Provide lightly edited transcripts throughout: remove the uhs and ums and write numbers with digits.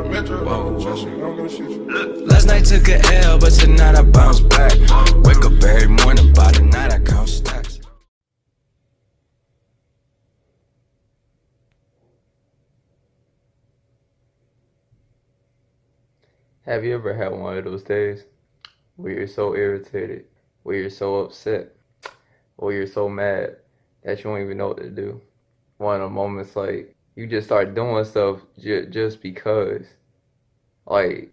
Last night took a L, but tonight I bounce back. Wake up every morning, by the night I count stacks. Have you ever had one of those days where you're so irritated, where you're so upset, or you're so mad that you don't even know what to do? One of the moments like you just start doing stuff just because. Like,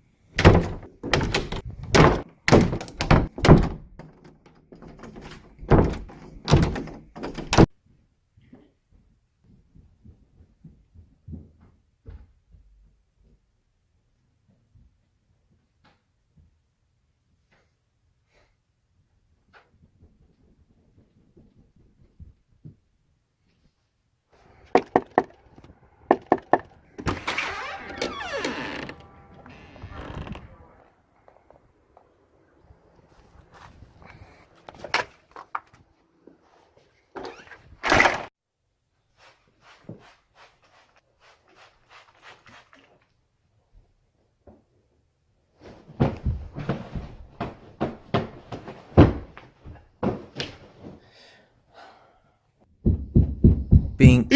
Being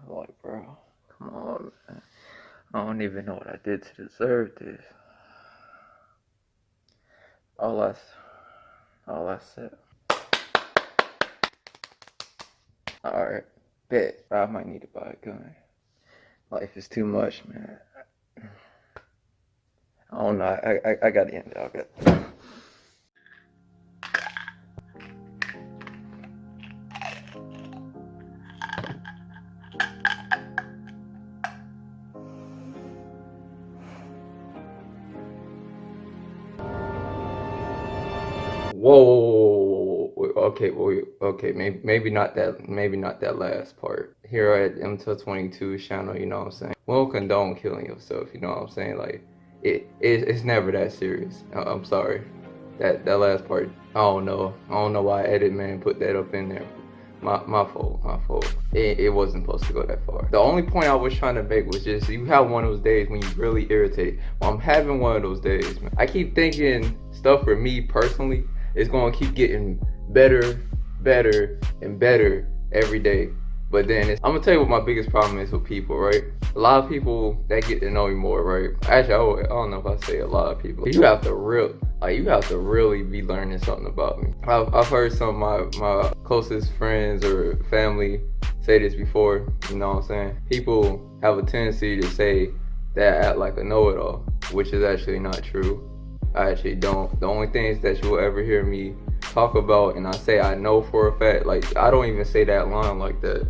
like, bro, come on, man. I don't even know what I did to deserve this. All that's it. Alright, bet. I might need to buy a gun. Life is too much, man. I don't know. I gotta end it. I got. Whoa. Okay, maybe not that last part. Here at MTil22 channel, you know what I'm saying? We don't condone killing yourself, you know what I'm saying? Like, it's never that serious. I'm sorry. That last part, I don't know why Edit Man put that up in there. My fault. It wasn't supposed to go that far. The only point I was trying to make was just, you have one of those days when you're really irritated. Well, I'm having one of those days, man. I keep thinking stuff for me personally is gonna keep getting better and better every day. But then I'm gonna tell you what my biggest problem is with people, right? A lot of people that get to know me more, right? Actually, I don't know if I say a lot of people. You have to really be learning something about me. I've heard some of my closest friends or family say this before, you know what I'm saying? People have a tendency to say that I act like a know-it-all, which is actually not true. I actually don't. The only things that you will ever hear me talk about, and I say I know for a fact, like, I don't even say that line like that.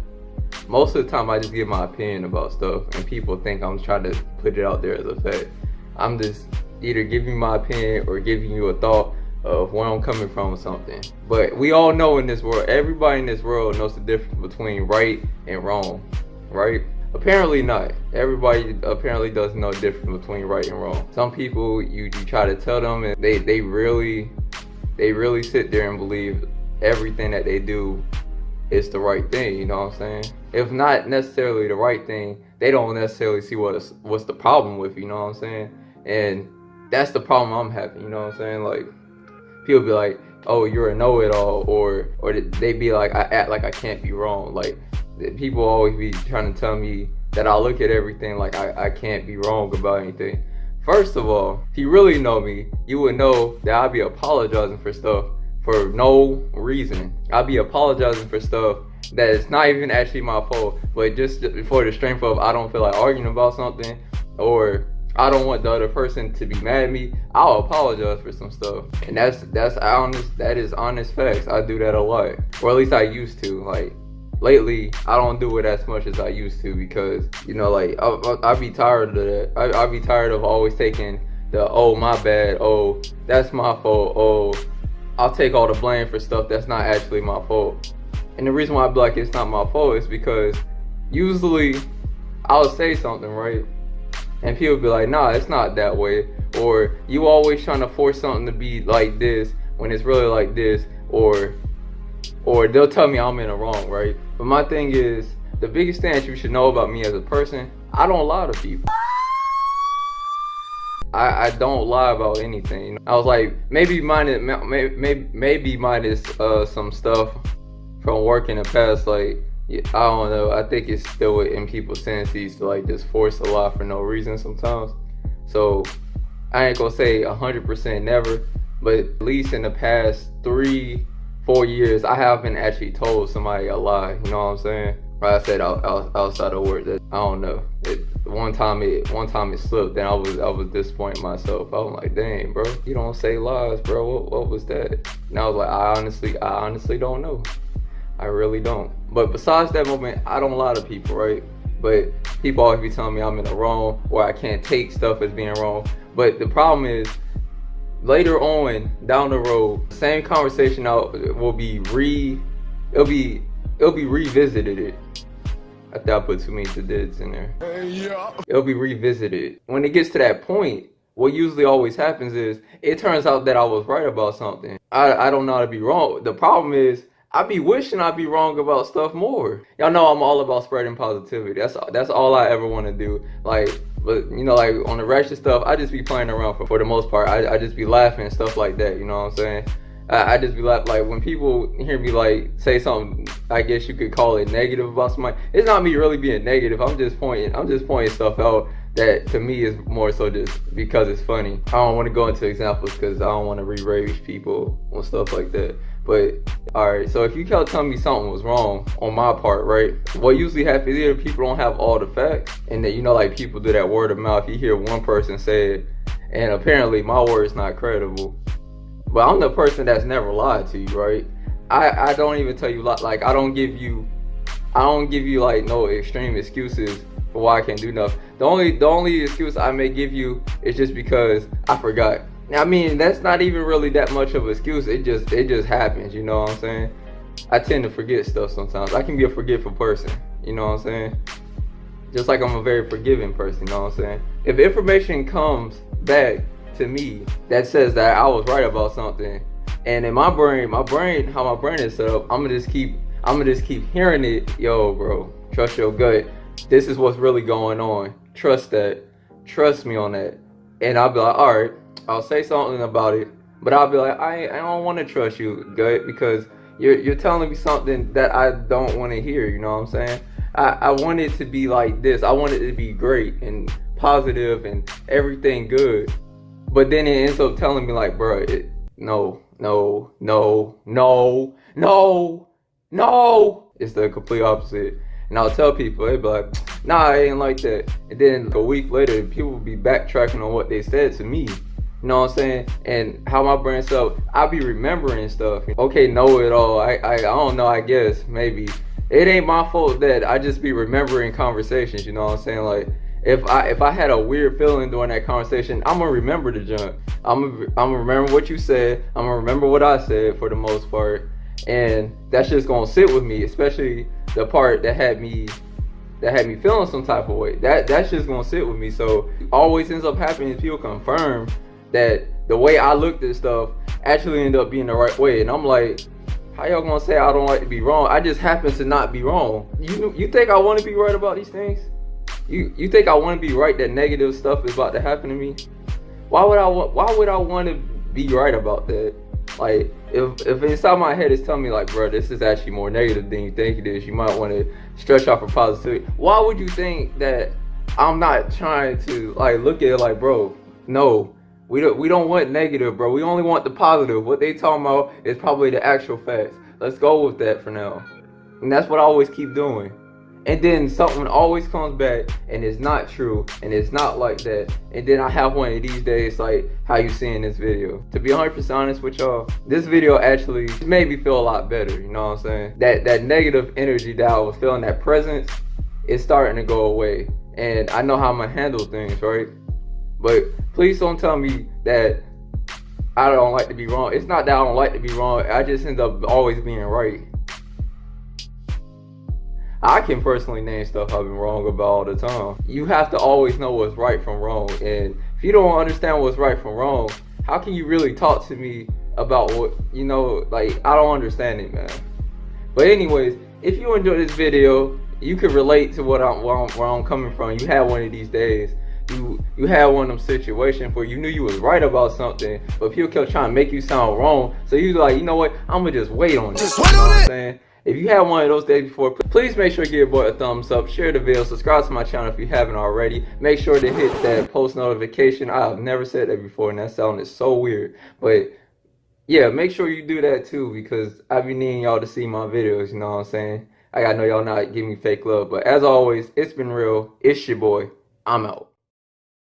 Most of the time I just give my opinion about stuff, and people think I'm trying to put it out there as a fact. I'm just either giving my opinion or giving you a thought of where I'm coming from or something. But we all know in this world, everybody in this world knows the difference between right and wrong, right? Apparently not. Everybody apparently doesn't know the difference between right and wrong. Some people, you try to tell them, and they really sit there and believe everything that they do is the right thing, you know what I'm saying? If not necessarily the right thing, they don't necessarily see what's the problem with, you know what I'm saying? And that's the problem I'm having, you know what I'm saying? Like, people be like, oh, you're a know-it-all, or they be like, I act like I can't be wrong. Like, people always be trying to tell me that I look at everything like I can't be wrong about anything. First of all, if you really know me, you would know that I be apologizing for stuff for no reason. I be apologizing for stuff that is not even actually my fault, but just for the strength of, I don't feel like arguing about something, or I don't want the other person to be mad at me, I'll apologize for some stuff. And that's honest. That is honest facts. I do that a lot, or at least I used to. Like, lately, I don't do it as much as I used to, because, you know, like, I be tired of that. I be tired of always taking the, oh, my bad, oh, that's my fault, oh, I'll take all the blame for stuff that's not actually my fault. And the reason why I be like it's not my fault is because usually I'll say something, right? And people be like, nah, it's not that way. Or you always trying to force something to be like this when it's really like this. Or they'll tell me I'm in the wrong, right? But my thing is, the biggest thing that you should know about me as a person, I don't lie to people. I don't lie about anything. I was like, maybe minus some stuff from work in the past. Like, I don't know. I think it's still in people's tendencies to like just force a lie for no reason sometimes. So I ain't gonna say 100% never, but at least in the past 3-4 years, I haven't actually told somebody a lie. You know what I'm saying? Like I said, outside of work, that I don't know. One time it slipped, and I was disappointed in myself. I was like, dang, bro, you don't say lies, bro. What was that? And I was like, I honestly don't know. I really don't. But besides that moment, I don't lie to people, right? But people always be telling me I'm in the wrong, or I can't take stuff as being wrong. But the problem is, later on down the road, same conversation will be revisited. I think I put too many dids in there. It'll be revisited. When it gets to that point, what usually always happens is it turns out that I was right about something. I don't know how to be wrong. The problem is I be wishing I'd be wrong about stuff more. Y'all know I'm all about spreading positivity. That's all I ever want to do. Like, but you know, like on the ratchet stuff, I just be playing around for the most part. I just be laughing and stuff like that. You know what I'm saying? I just be like when people hear me like say something, I guess you could call it negative about somebody. It's not me really being negative. I'm just pointing stuff out that to me is more so just because it's funny. I don't want to go into examples because I don't want to re-rage people and stuff like that. But alright, so if you kept telling me something was wrong on my part, right? What usually happens is either people don't have all the facts, and then you know, like people do that word of mouth. You hear one person say it, and apparently my word's not credible. But I'm the person that's never lied to you, right? I don't even tell you like I don't give you like no extreme excuses for why I can't do nothing. The only excuse I may give you is just because I forgot. I mean, that's not even really that much of an excuse. It just happens, you know what I'm saying? I tend to forget stuff sometimes. I can be a forgetful person, you know what I'm saying? Just like I'm a very forgiving person, you know what I'm saying? If information comes back to me that says that I was right about something, and in my brain, how my brain is set up, I'm gonna just keep hearing it. Yo, bro, trust your gut. This is what's really going on. Trust that. Trust me on that. And I'll be like, all right, I'll say something about it, but I'll be like, I don't want to trust you, gut, because you're telling me something that I don't want to hear. You know what I'm saying? I want it to be like this. I want it to be great and positive and everything good. But then it ends up telling me like, bro, no. It's the complete opposite. And I'll tell people, they be like, nah, I ain't like that. And then a week later, people will be backtracking on what they said to me. You know what I'm saying? And how my brain set, I'll be remembering stuff. Okay, know it all. I don't know, I guess, maybe. It ain't my fault that I just be remembering conversations, you know what I'm saying? Like, if I had a weird feeling during that conversation, I'm gonna remember the junk. I'm gonna remember what you said. I'm gonna remember what I said for the most part, and that's just gonna sit with me. Especially the part that had me feeling some type of way. That's just gonna sit with me. So always ends up happening is people confirm that the way I looked at stuff actually ended up being the right way, and I'm like, how y'all gonna say I don't like to be wrong? I just happen to not be wrong. You think I want to be right about these things? You think I want to be right that negative stuff is about to happen to me? Why would I want to be right about that? Like, if inside my head it's telling me like, bro, this is actually more negative than you think it is, you might want to stretch out for positivity. Why would you think that I'm not trying to like look at it like, bro, no, we don't want negative, bro. We only want the positive. What they talking about is probably the actual facts. Let's go with that for now. And that's what I always keep doing. And then something always comes back and it's not true and it's not like that. And then I have one of these days like how you see in this video. To be 100% honest with y'all, this video actually made me feel a lot better, you know what I'm saying? That negative energy that I was feeling, that presence, is starting to go away. And I know how I'm gonna handle things, right? But please don't tell me that I don't like to be wrong. It's not that I don't like to be wrong. I just end up always being right. I can personally name stuff I've been wrong about all the time. You have to always know what's right from wrong. And if you don't understand what's right from wrong, how can you really talk to me about what, you know, like, I don't understand it, man. But anyways, if you enjoyed this video, you could relate to where I'm coming from. You had one of these days. You had one of them situations where you knew you was right about something, but people kept trying to make you sound wrong. So you was like, you know what? I'm gonna just wait on it. Just wait on it. If you had one of those days before, please make sure to give your boy a thumbs up, share the video, subscribe to my channel if you haven't already. Make sure to hit that post notification. I've never said that before, and that sounded so weird, but yeah, make sure you do that too, because I be needing y'all to see my videos, you know what I'm saying? I know y'all not giving me fake love, but as always, it's been real. It's your boy. I'm out.